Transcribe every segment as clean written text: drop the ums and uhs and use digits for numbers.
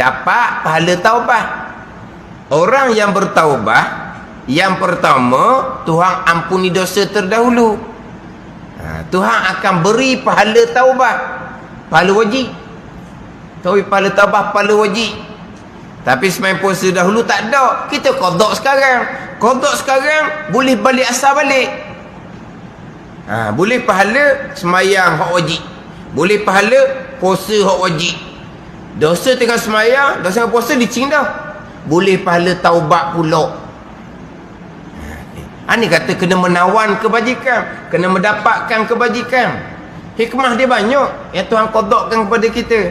dapat pahala taubah. Orang yang bertaubah, yang pertama, Tuhan ampuni dosa terdahulu. Tuhan akan beri pahala taubah, pahala wajib. Tahu pahala taubah, pahala wajib. Tapi semain puasa dahulu tak ada. Kita qada sekarang. Qada sekarang boleh balik asal balik. Boleh pahala semayang hak wajib. Boleh pahala puasa hak wajib. Dosa tengah semayang, dosa tengah puasa licin dah. Boleh pahala taubat pula. Ini kata kena menawan kebajikan, kena mendapatkan kebajikan. Hikmah dia banyak yang Tuhan qadakkan kepada kita.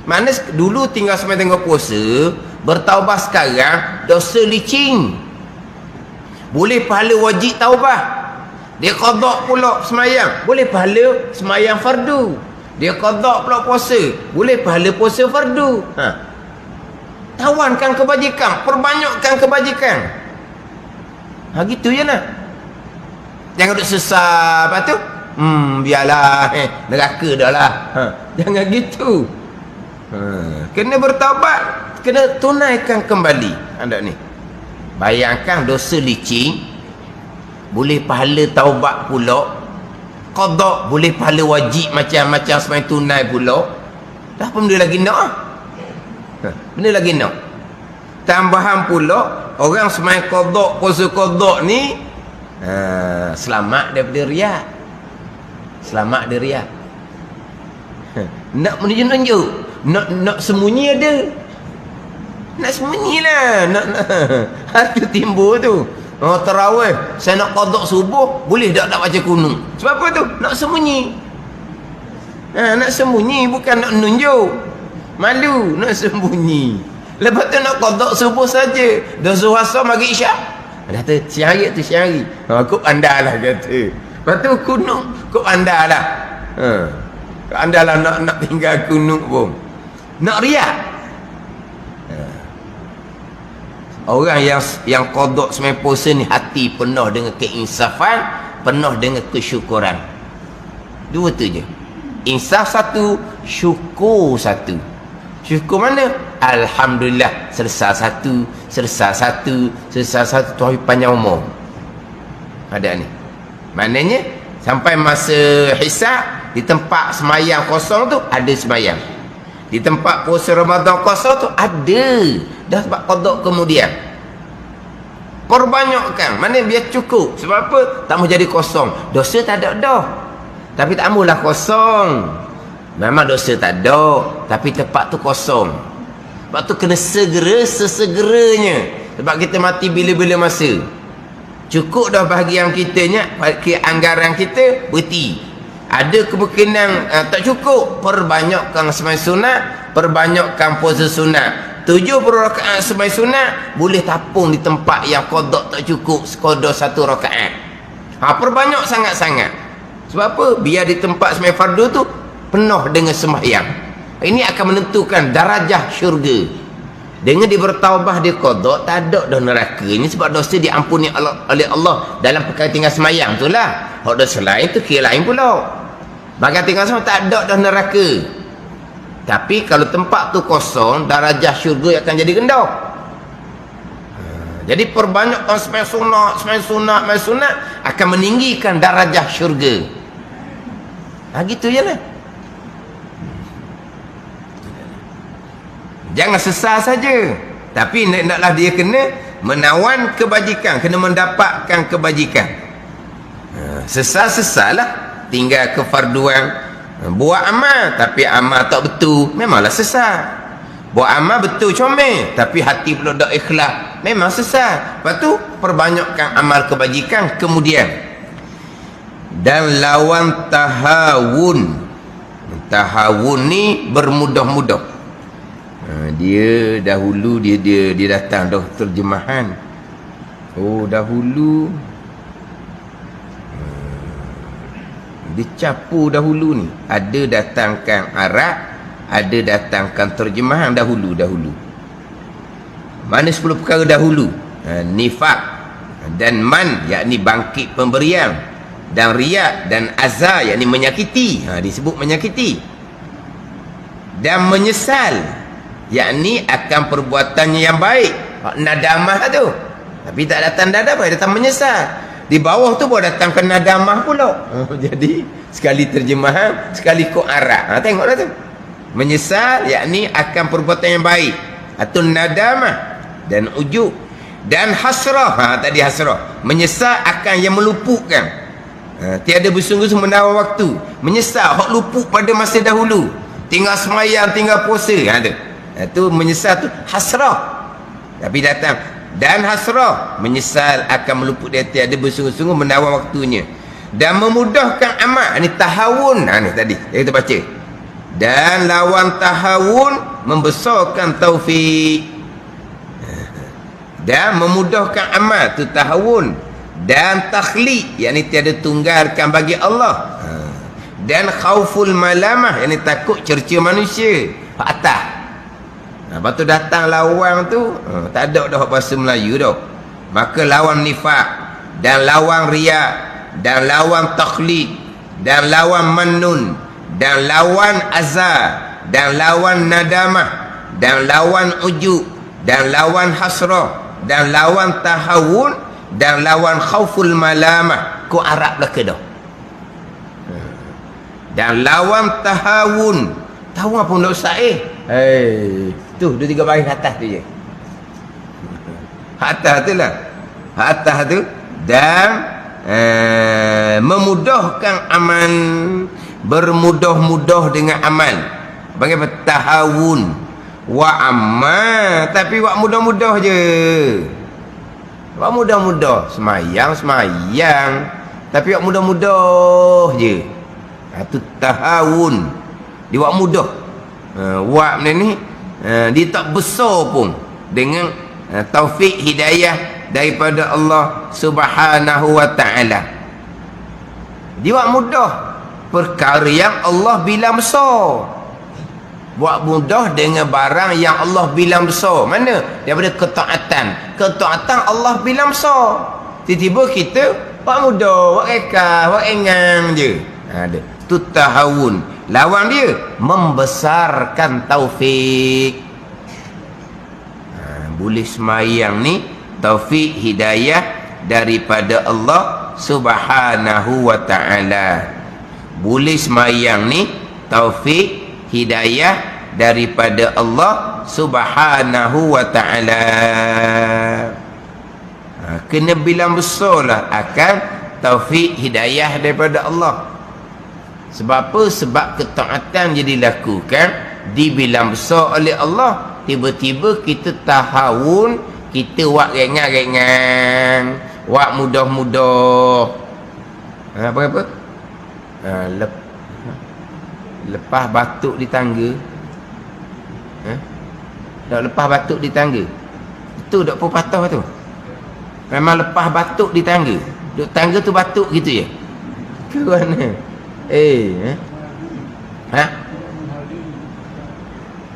Mana dulu tinggal semayang tengah puasa, bertaubat sekarang dosa licin. Boleh pahala wajib taubat. Dia qadak pula semayang, boleh pahala semayang fardu. Dia qadak pula puasa, boleh pahala puasa fardu. Tawankan kebajikan, perbanyakkan kebajikan. Gitu je nak. Jangan duduk sesat. Lepas tu biarlah, neraka dah lah. Jangan gitu. Kena bertaubat, kena tunaikan kembali. Anda ni bayangkan dosa licin, boleh pahala taubat pula. Qada boleh pahala wajib macam-macam semai tunai pula. Dah apa benda lagi nak? Benda lagi nak. Tambahan pula orang semai qada, puasa qada ni selamat daripada riak. Selamat dari riak. Nak menunjuk-nunjuk, nak sembunyi ada. Nak sembunyilah, nak itu timbul tu. Tarawih, saya nak qada subuh, boleh tak baca kunut? Sebab apa tu? Nak sembunyi. Nak sembunyi, bukan nak menunjuk. Malu, nak sembunyi. Lepas tu nak qada subuh saja. Dah zuhur asar maghrib isyak. Kata siang hari tu siang hari. Kau pandailah kata. Lepas tu kunut, kau pandailah. Kau pandailah nak tinggal kunut pun. Nak riak. Orang yang qada semai puasa ni hati penuh dengan keinsafan, penuh dengan kesyukuran. Dua tu je. Insaf satu, syukur satu. Syukur mana? Alhamdulillah, selesai satu, selesai satu, selesai satu. Tuhan panjang umur. Ada ni. Maknanya sampai masa hisab, di tempat semayang kosong tu ada semayang. Di tempat puasa Ramadan kosong tu ada. Dah sebab qada kemudian. Perbanyakkan. Mana biar cukup. Sebab apa? Tak mau jadi kosong. Dosa tak ada dah. Tapi tak maulah kosong. Memang dosa tak ada. Tapi tempat tu kosong. Sebab tu kena segera sesegeranya. Sebab kita mati bila-bila masa. Cukup dah bahagian kitanya. Anggaran kita berhenti. Ada kemungkinan tak cukup, perbanyakkan sembahyang sunat, perbanyakkan puasa sunat. 70 rakaat sembahyang sunat boleh tapung di tempat yang qada tak cukup, sekadar 1 rakaat. Perbanyak sangat-sangat. Sebab apa? Biar di tempat sembahyang fardu tu penuh dengan sembahyang. Ini akan menentukan darajah syurga. Dengan dia bertaubah, dia qada, tak ada dah neraka. Ini sebab dosa diampuni oleh Allah dalam perkara tinggal sembahyang tu lah. Hak dosa lain tu kira lain pula. Maka tinggal semua tak ada dah neraka. Tapi kalau tempat tu kosong, darajah syurga akan jadi rendah. Jadi perbanyakkan sembahyang sunat akan meninggikan darajah syurga. Gitu je lah. Jangan sesal saja. Tapi naklah dia kena menawan kebajikan, kena mendapatkan kebajikan. Sesal-sesal lah. Tinggal kefarduan, buat amal tapi amal tak betul, memanglah sesat. Buat amal betul comel tapi hati pula tak ikhlas, memang sesat. Lepas tu perbanyakkan amal kebajikan kemudian. Dan lawan tahawun. Tahawun ni bermudah-mudah. Dia dahulu dia datang dah terjemahan. Dahulu dicapu dahulu ni. Ada datangkan Arab, ada datangkan terjemahan dahulu. Mana 10 perkara dahulu? Nifak dan man, yakni bangkit pemberian, dan riak dan azar, yakni menyakiti. Disebut menyakiti. Dan menyesal, yakni akan perbuatannya yang baik. Nadamah tu, tapi tak datang nadamah, datang menyesal. Di bawah tu baru datang ke nadamah pula. Jadi sekali terjemahan, sekali kod Arab. Tengoklah tu. Menyesal yakni akan perbuatan yang baik, atau nadamah dan ujub. Dan hasrah, tadi hasrah, menyesal akan yang meluputkan. Tiada bersungguh-sungguh menawar waktu, menyesal hak luput pada masa dahulu, tinggal semayang, tinggal puasa. Tu menyesal tu hasrah. Tapi datang dan hasrah, menyesal akan meluput dia, tiada bersungguh-sungguh menawar waktunya dan memudahkan amal. Ini tahawun. Ni tadi yang kita baca. Dan lawan tahawun membesarkan taufik. Dan memudahkan amal tu tahawun. Dan takhli, yakni tiada tunggalkan bagi Allah. Dan khauful malamah, yakni takut cerca manusia. Hak atas. Lepas tu datang lawan tu, tak ada dah bahasa Melayu dah. Maka lawan nifak, dan lawan riak, dan lawan takhlid, dan lawan manun, dan lawan azar, dan lawan nadamah, dan lawan ujub, dan lawan hasrah, dan lawan tahawun, dan lawan khauful malamah. Ku Arab belaka dah. Dan lawan tahawun. Tahu apa nak usah tu 2-3 baris atas tu je. Atas tu lah. Atas tu. Dan memudahkan amal, bermudah-mudah dengan amal. Bagaimana tahawun wa amal, tapi buat mudah-mudah je. Buat mudah-mudah, semayang, tapi buat mudah-mudah je. Itu tahawun. Dia buat mudah. Buat benda ni, dia tak besar pun dengan taufik hidayah daripada Allah Subhanahu wa ta'ala. Dia buat mudah perkara yang Allah bilang besar. Buat mudah dengan barang yang Allah bilang besar. Mana? Daripada ketaatan. Ketaatan Allah bilang besar. Tiba-tiba kita buat mudah, buat rekah, buat engang je. Ada. Tu tahawun. Lawan dia membesarkan taufik. Boleh semayang ni taufik hidayah daripada Allah Subhanahu wa ta'ala. Boleh semayang ni taufik hidayah daripada Allah Subhanahu wa ta'ala. Kena bilang besarlah akan taufik hidayah daripada Allah. Sebab apa? Sebab ketaatan je dilakukan, dibilang besar oleh Allah. Tiba-tiba kita tahawun, kita buat rengang-rengang, buat mudah-mudah. Apa-apa? Lepas batuk di tangga. Tak lepas batuk di tangga. Itu tak apa patah tu. Memang lepas batuk di tangga. Duk tangga tu batuk gitu je. Ke mana?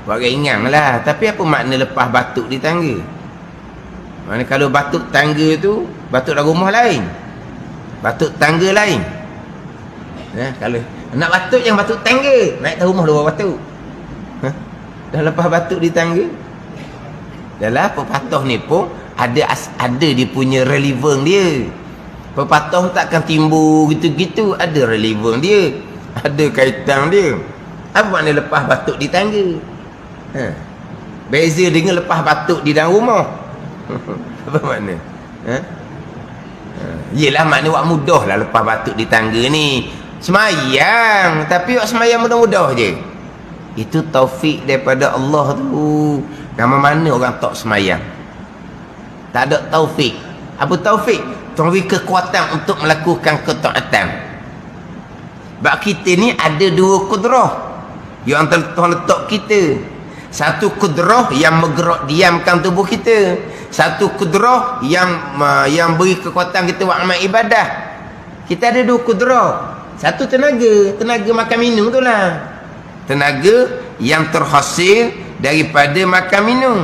Buat ringan lah. Tapi apa makna lepas batuk di tangga? Makna kalau batuk tangga tu, batuk dalam rumah lain, batuk tangga lain. Kalau nak batuk yang batuk tangga, naik atas rumah dua batuk. Dah lepas batuk di tangga. Dah lah pepatah ni pun ada dia punya relevan dia. Pepatah takkan timbul gitu-gitu, ada relevan dia, ada kaitan dia. Apa makna lepas batuk di tangga? Beza dengan lepas batuk di dalam rumah. Apa makna? Yelah makna buat mudah lah lepas batuk di tangga ni. Semayang, tapi buat semayang mudah-mudah je. Itu taufik daripada Allah tu. Nama mana orang tak semayang? Tak ada taufik. Apa taufik? Taufik kekuatan untuk melakukan ketaatan. Sebab kita ni ada dua kudrah yang Tuhan letak kita. Satu kudrah yang menggerak diamkan tubuh kita. Satu kudrah yang beri kekuatan kita buat amal ibadah. Kita ada dua kudrah. Satu tenaga makan minum tu lah. Tenaga yang terhasil daripada makan minum.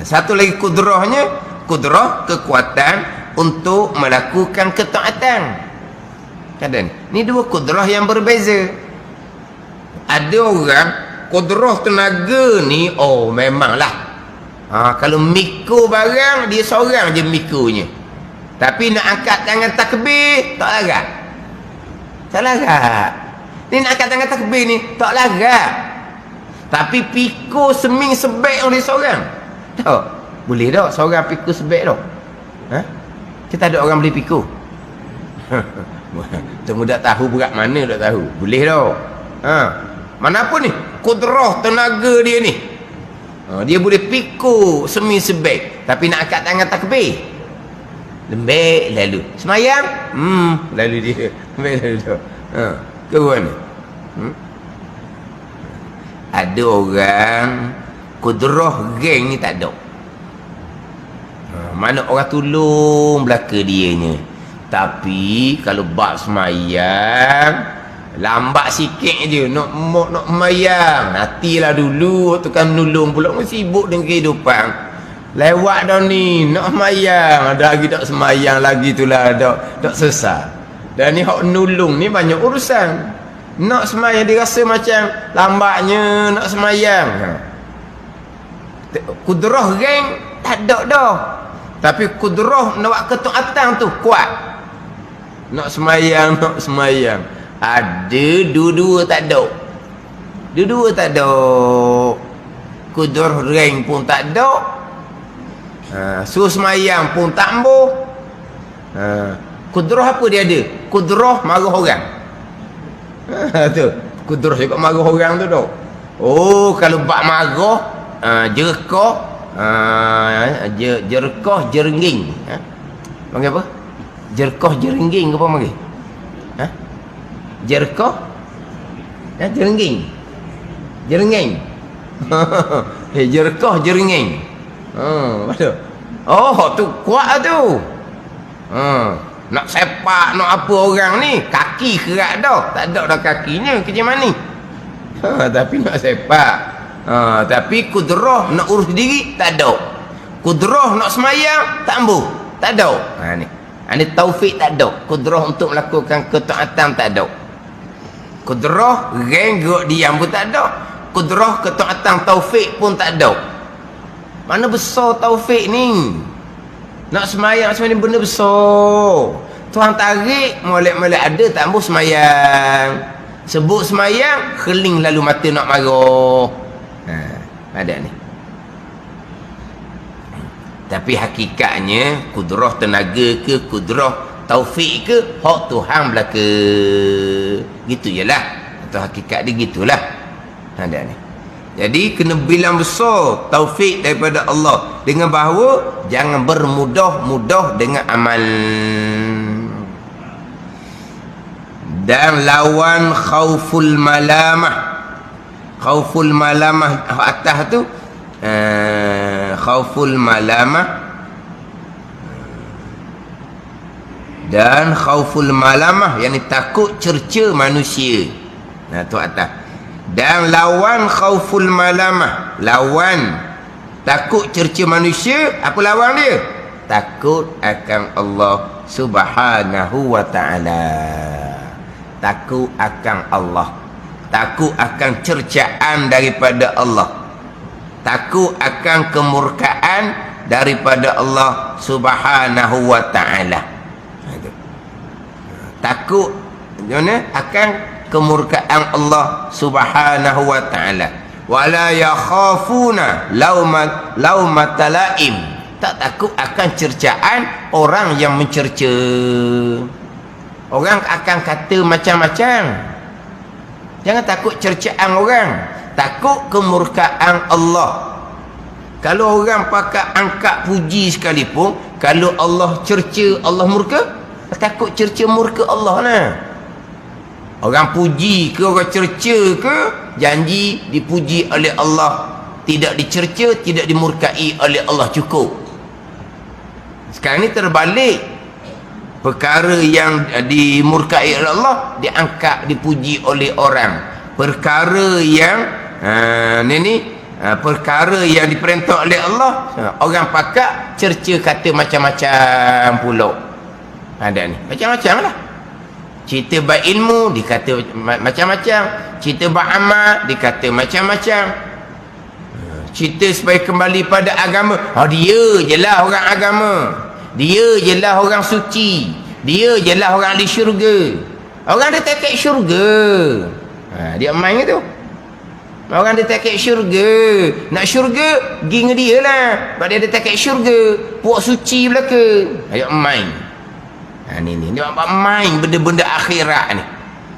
Satu lagi kudrahnya, kudrah kekuatan untuk melakukan ketaatan. Kadang ni dua kudrah yang berbeza. Ada orang kudrah tenaga ni, oh memanglah. Kalau mikul barang, dia seorang je mikulnya. Tapi nak angkat tangan takbir, tak larat. Tak larat. Ni nak angkat tangan takbir ni, tak larat. Tapi pikul seming sebek oleh seorang. Tak. Boleh tak seorang pikul sebek tak? Kita ada orang beli pikul. Temu tak tahu berat mana tak tahu. Boleh tak? Mana pun ni, kudrah tenaga dia ni. Dia boleh pikul seming sebek. Tapi nak angkat tangan takbir, lembek lalu. Semayang, lalu dia. Lembek lalu tu. Ke mana? Ada orang kudrah geng ni tak ada. Mana orang tolong belaka dianya. Tapi kalau bab semayang, lambat sikit je nak semayang. Nantilah dulu tu kan menolong pula, sibuk dengan kehidupan. Lewat dah ni nak semayang, ada lagi tak semayang lagi itulah tak sesat. Dan ni hak nolong ni banyak urusan. Nak semayang dia rasa macam lambatnya nak semayang. Kudrah geng tak ada dah. Tapi kudrah nak buat ketaatan tu kuat. Nak semayang. Ada, dua-dua tak ada. Dua-dua tak ada. Kudrah geng pun tak ada. Suruh semayang pun tak ambuh. Kudrah apa dia ada? Kudrah marah orang. Tu kudrah juga marah orang tu dok. Oh, kalau bab marah, jerkah, jerkah jerengging. Panggil apa? Jerkah jerengging ke apa panggil? Jerkah jerengging. Jerengging. Jerkah jerengging. Betul. Oh, tu kuat tu. Nak sepak, nak apa orang ni, kaki kerat dah. Tak ada dah kakinya macam mana ni. Tapi nak sepak. Tapi kudrah nak urus diri tak ada. Kudrah nak semayang tak ambuh. Tak ada. Ni taufik tak ada. Kudrah untuk melakukan ketaatan tak ada. Kudrah geng gerak diam pun tak ada. Kudrah ketaatan taufik pun tak ada. Mana besar taufik ni? Nak semayang sebenarnya benda besar. Tuhan tarik, molek-molek ada tak ambuh semayang. Sebut semayang, keling lalu mata nak marah. Ada ni. Tapi hakikatnya kudrah tenaga ke, kudrah taufik ke, hak Tuhan belaka. Gitu jelah. Atau hakikat dia gitulah. Ada ni. Jadi kena bilang besar taufik daripada Allah, dengan bahawa jangan bermudah-mudah dengan amal. Dan lawan khauful malamah. Khauful malamah atas tu, khauful malamah dan khauful malamah, yakni takut cerca manusia. Tu atas. Dan lawan khauful malamah, lawan takut cerca manusia, apa lawan dia? Takut akan Allah Subhanahu wa ta'ala. Takut akan Allah. Takut akan cercaan daripada Allah. Takut akan kemurkaan daripada Allah Subhanahu wa ta'ala. Takut akan kemurkaan Allah Subhanahu wa ta'ala. Wala yakhafuna laumata laim. Tak takut akan cercaan orang yang mencerca. Orang akan kata macam-macam. Jangan takut cercaan orang, takut kemurkaan Allah. Kalau orang pakai angkat puji sekalipun, kalau Allah cerca, Allah murka, takut cerca murka Allah lah. Orang puji ke, orang cerca ke, janji dipuji oleh Allah, tidak dicerca, tidak dimurkai oleh Allah, cukup. Sekarang ni terbalik. Perkara yang dimurkai oleh Allah diangkat, dipuji oleh orang. Perkara yang perkara yang diperintah oleh Allah, orang pakak cerca kata macam-macam pula. Ada ni macam-macam lah. Cerita berilmu dikata macam-macam. Cerita beramal dikata macam-macam. Cerita supaya kembali pada agama, dia je lah orang agama, dia je lah orang suci, dia je lah orang di syurga. Orang dia takat syurga, dia main tu. Orang dia takat syurga, nak syurga pergi dengan dia lah, sebab dia ada takat syurga. Puak suci belaka, dia main. Ni dia main benda-benda akhirat ni.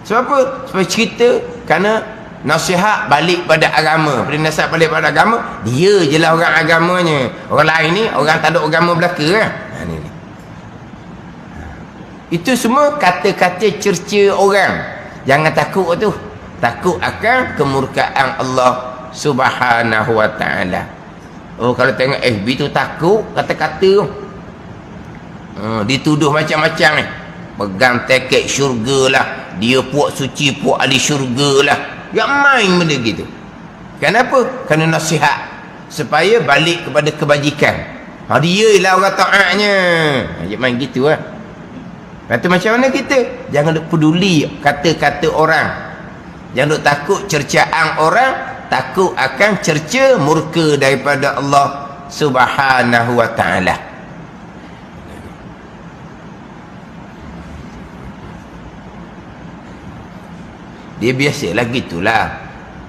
Sebab apa? Sebab cerita kerana nasihat balik pada agama. Pada nasihat balik pada agama, dia je lah orang agamanya. Orang lain ni orang tak ada agama belaka lah. Ni. Itu semua kata-kata cerca orang. Jangan takut tu. Takut akan kemurkaan Allah Subhanahu wa ta'ala. Kalau tengok FB tu takut kata-kata tu. Dituduh macam-macam ni. Pegang teket syurga lah, dia puak suci, puak ahli syurga lah. Yang main benda gitu. Kenapa? Kerana nasihat supaya balik kepada kebajikan. Dia lah orang taatnya. Dia main gitu lah. Kata macam mana kita? Jangan duk peduli kata-kata orang. Jangan duk takut cercaan orang. Takut akan cerca murka daripada Allah Subhanahu wa ta'ala. Dia biasalah gitulah.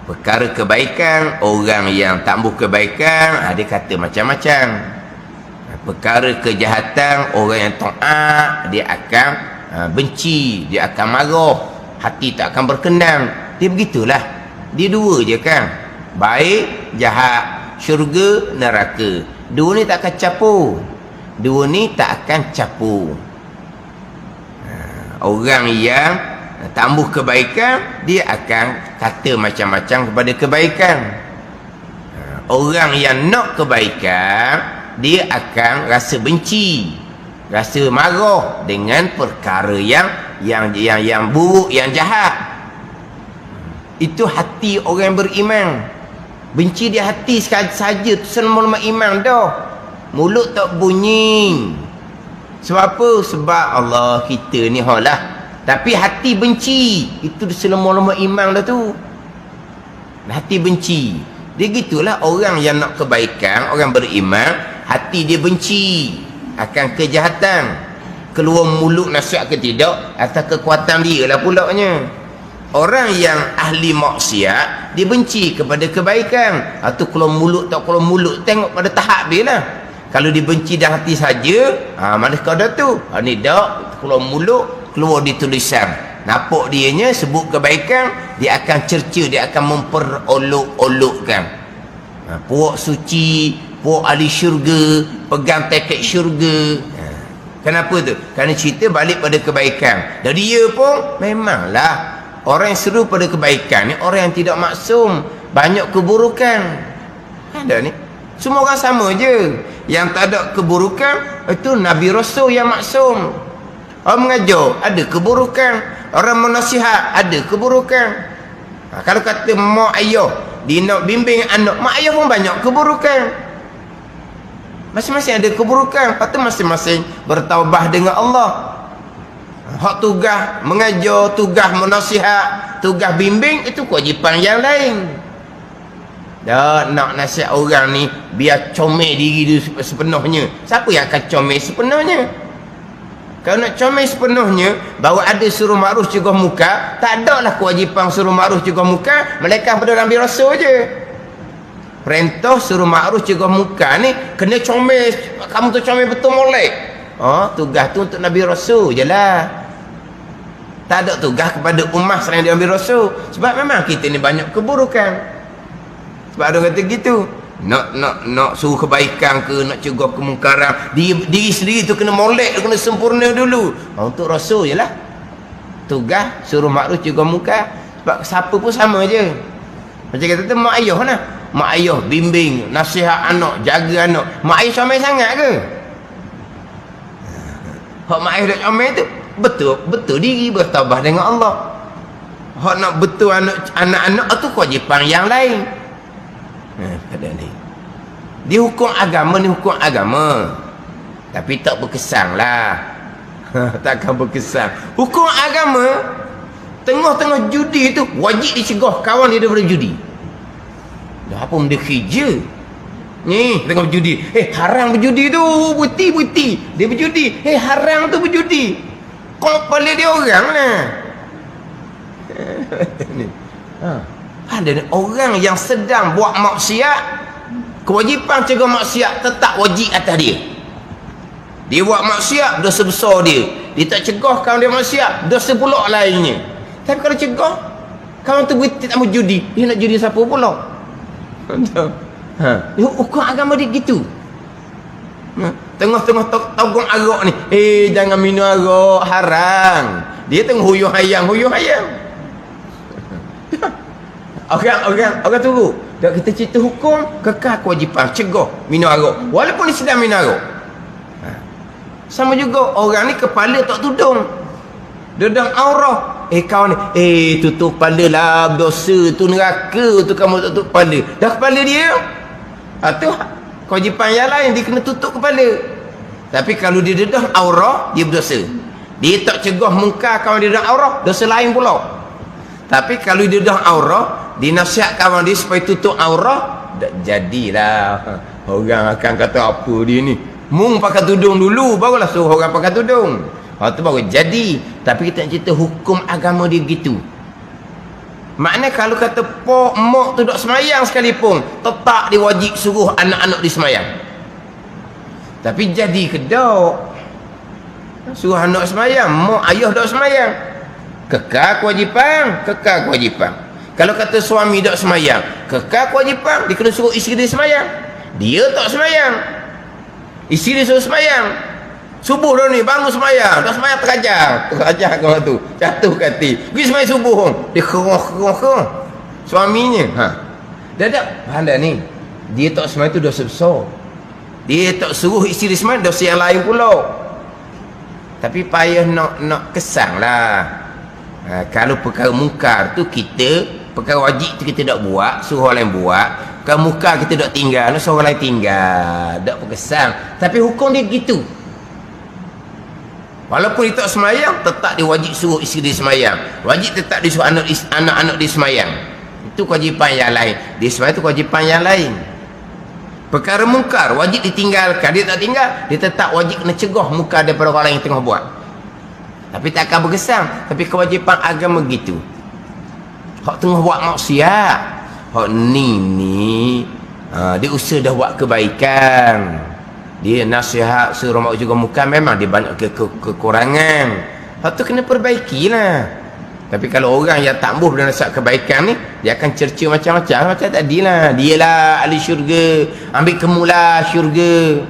Perkara kebaikan, orang yang tak mahu kebaikan, dia kata macam-macam. Perkara kejahatan, orang yang taat, dia akan benci, dia akan marah, hati tak akan berkenan. Dia begitulah. Dia dua je kan. Baik, jahat, syurga, neraka. Dua ni tak akan capur. Dua ni tak akan capur. Orang yang tambah kebaikan, dia akan kata macam-macam kepada kebaikan. Orang yang nak kebaikan, dia akan rasa benci, rasa marah dengan perkara yang buruk, yang jahat. Itu hati orang yang beriman. Benci di hati saja tu selama iman dah. Mulut tak bunyi. Sebab apa? Sebab Allah kita ni lah. Tapi hati benci, itu selama-lama iman dah tu. Hati benci. Dia gitulah orang yang nak kebaikan, orang beriman, hati dia benci akan kejahatan. Keluar mulut nasihat ke tidak, atas kekuatan dia lah pulaknya. Orang yang ahli maksiat, dia benci kepada kebaikan. Atau keluar mulut tak keluar mulut, tengok pada tahap dia lah. Kalau dia benci dah hati saja, mana kau dah tu? Ni dak keluar mulut, keluar di tulisan. Nampak dianya sebut kebaikan, dia akan cerca, dia akan memperolok-olokkan. Puak suci, puak ahli syurga, pegang teket syurga. Kenapa tu? Kerana cerita balik pada kebaikan. Dan dia pun memanglah orang yang seru pada kebaikan ni orang yang tidak maksum, banyak keburukan. Ada ni. Semua orang sama je. Yang tak ada keburukan itu Nabi Rasul yang maksum. Orang mengajar ada keburukan, orang menasihat ada keburukan. Kalau kata mak ayah dia nak bimbing anak, mak ayah pun banyak keburukan. Masing-masing ada keburukan. Lepas tu masing-masing bertaubat dengan Allah. Hak tugas mengajar, tugas menasihat, tugas bimbing, itu kewajipan yang lain. Dah nak nasihat orang ni biar comel diri dia sepenuhnya. Siapa yang akan comel sepenuhnya? Kalau nak comel sepenuhnya, bahawa ada suruh ma'ruf cegah muka, tak ada lah kewajipan suruh ma'ruf cegah muka, melainkan pada Nabi Rasul je. Perintah suruh ma'ruf cegah muka ni kena comel. Kamu tu comel betul molek. Tugas tu untuk Nabi Rasul je lah. Tak ada tugas kepada ummah selain Nabi Rasul. Sebab memang kita ni banyak keburukan. Sebab ada kata gitu. Nak suruh kebaikan ke, nak cegah kemungkaran, diri sendiri tu kena molek, kena sempurna dulu. Untuk Rasul je lah. Tugas suruh makruf cegah munkar. Sebab siapa pun sama je. Macam kata tu mak ayah lah. Mak ayah bimbing, nasihat anak, jaga anak. Mak ayah comel sangat ke? Hak mak ayah dah comel tu betul diri bertaubat dengan Allah. Hak nak betul anak-anak tu kewajipan yang lain. Pada ni dia hukum agama ni hukum agama, tapi tak berkesan lah. Takkan berkesan. Hukum agama, tengah-tengah judi tu wajib dicegah kawan dia daripada judi. Dah apa benda kerja ni tengah berjudi, haram berjudi tu, buti dia berjudi, haram tu berjudi. Kau kepala dia orang lah. Ada orang yang sedang buat maksiat, kewajipan cegah maksiat tetap wajib atas dia. Dia buat maksiat, dosa besar dia. Dia tak cegah kawan dia maksiat, dosa pula lainnya. Tapi kalau cegah kawan tu tak mau judi, dia nak judi siapa pula? Hukum agama dia gitu. Tengah-tengah togong arak ni, jangan minum arak, haram. Dia tengah huyuh hayang. Orang tunggu. Tak kita cerita hukum, kekal kewajipan cegah minum arak walaupun dia sedang minum arak. Sama juga orang ni kepala tak tudung, dedang aurah. Kawan ni, tutup kepala lah, dosa tu, neraka tu, kamu tak tutup kepala. Dah kepala dia tu kewajipan yang lain, dia kena tutup kepala. Tapi kalau dia dedah aurah, dia berdosa. Dia tak cegah mungkar kawan dia dedah aurah, dosa lain pula. Tapi kalau dia dedah aurah, dia nasihat kawan dia supaya tutup aurah, jadilah orang akan kata apa dia ni, mung pakai tudung dulu barulah suruh orang pakai tudung. Tu baru jadi. Tapi kita nak cerita hukum agama dia gitu. Maknanya kalau kata pok mak tu dok semayang sekalipun, tetap dia wajib suruh anak-anak dia semayang. Tapi jadi ke dok suruh anak semayang, mak ayah dok semayang, kekal kewajipan. Kalau kata suami dok semayang, kekal kewajipan, dia kena suruh isteri dia semayang. Dia tak semayang, isteri dia suruh semayang. Subuh dah ni, bangun semayang, dah semayang terajar kau tu, jatuh kati, pergi semayang subuh, dia kerong suaminya. Dah pandai ni, dia tak semayang tu dosa besar. Dia tak suruh isteri semayang, dosa yang lain pula. Tapi payah nak kesang lah. Kalau perkara mungkar tu kita, perkara wajib tu kita tak buat, suruh orang lain buat. Kalau mungkar kita tak tinggal, suruh orang lain tinggal, tak berkesang. Tapi hukum dia gitu. Walaupun dia tak semayang, tetap dia wajib suruh isteri dia semayang, wajib tetap dia suruh anak-anak dia semayang. Itu kewajipan yang lain. Dia semayang itu kewajipan yang lain. Perkara mungkar wajib ditinggalkan, dia tak tinggal, dia tetap wajib kena cegah mungkar daripada orang lain yang tengah buat. Tapi tak akan berkesan. Tapi kewajipan agama gitu. Hak tengah buat maksiat, hak ni dia usaha dah buat kebaikan, dia nasihat suruh mak juga muka, memang dia banyak kekurangan. Hak tu kena perbaikilah. Tapi kalau orang yang tak ambuh dengan nasihat kebaikan ni, dia akan cerca macam-macam. Macam tadilah, dialah ahli syurga, ambil kemulah syurga.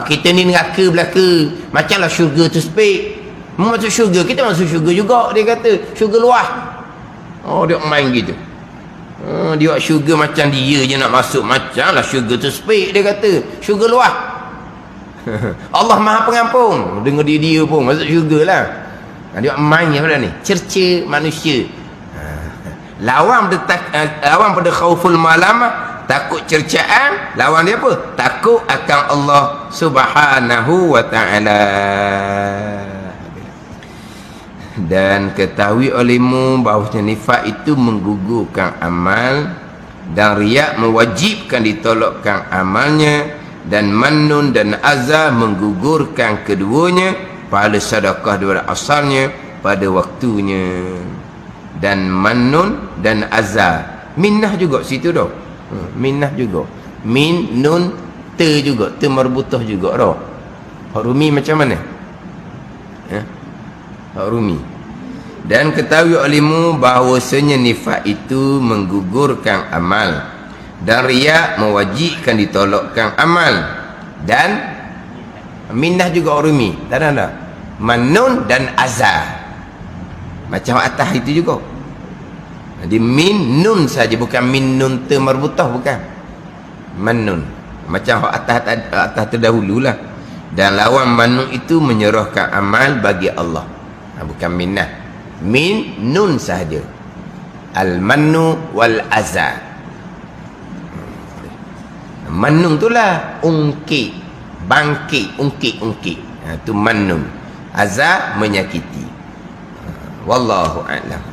Kita ni neraka belaka, macamlah syurga tu sepik. Masuk syurga, kita masuk syurga juga. Dia kata syurga luah. Dia main gitu. Dia buat syurga macam dia je nak masuk, macamlah syurga tu sepik. Dia kata syurga luah. Allah Maha Pengampun, dengar dia pun masuk syurga lah. Dia main pada ni, cerca manusia. Lawan pada khauful malamah, takut cercaan. Lawan dia apa? Takut akan Allah Subhanahu wa ta'ala. Dan ketahui olehmu bahawasanya nifak itu menggugurkan amal, dan riak mewajibkan ditolakkan amalnya, dan mannun dan azah menggugurkan keduanya, pahala sedekah daripada asalnya pada waktunya. Dan mannun dan azah, minnah juga situ dah. Minnah juga, min nun te juga, te marbutah juga dah. Hak rumi macam mana? Hak rumi. Dan ketahui olehmu bahawasanya nifak itu menggugurkan amal, dan riak mewajibkan ditolakkan amal. Dan minnah juga urumi, tak ada manun dan azah macam atas itu juga. Jadi min nun saja, bukan min nun te marbutah, bukan manun macam atas terdahululah. Dan lawan manun itu menyerahkan amal bagi Allah, bukan minnah. Min nun sahaja, al-mannu wal azah. Mannun itulah ungkit, bangkit, ungkit. Itu mannun. azab menyakiti. Wallahu a'lam.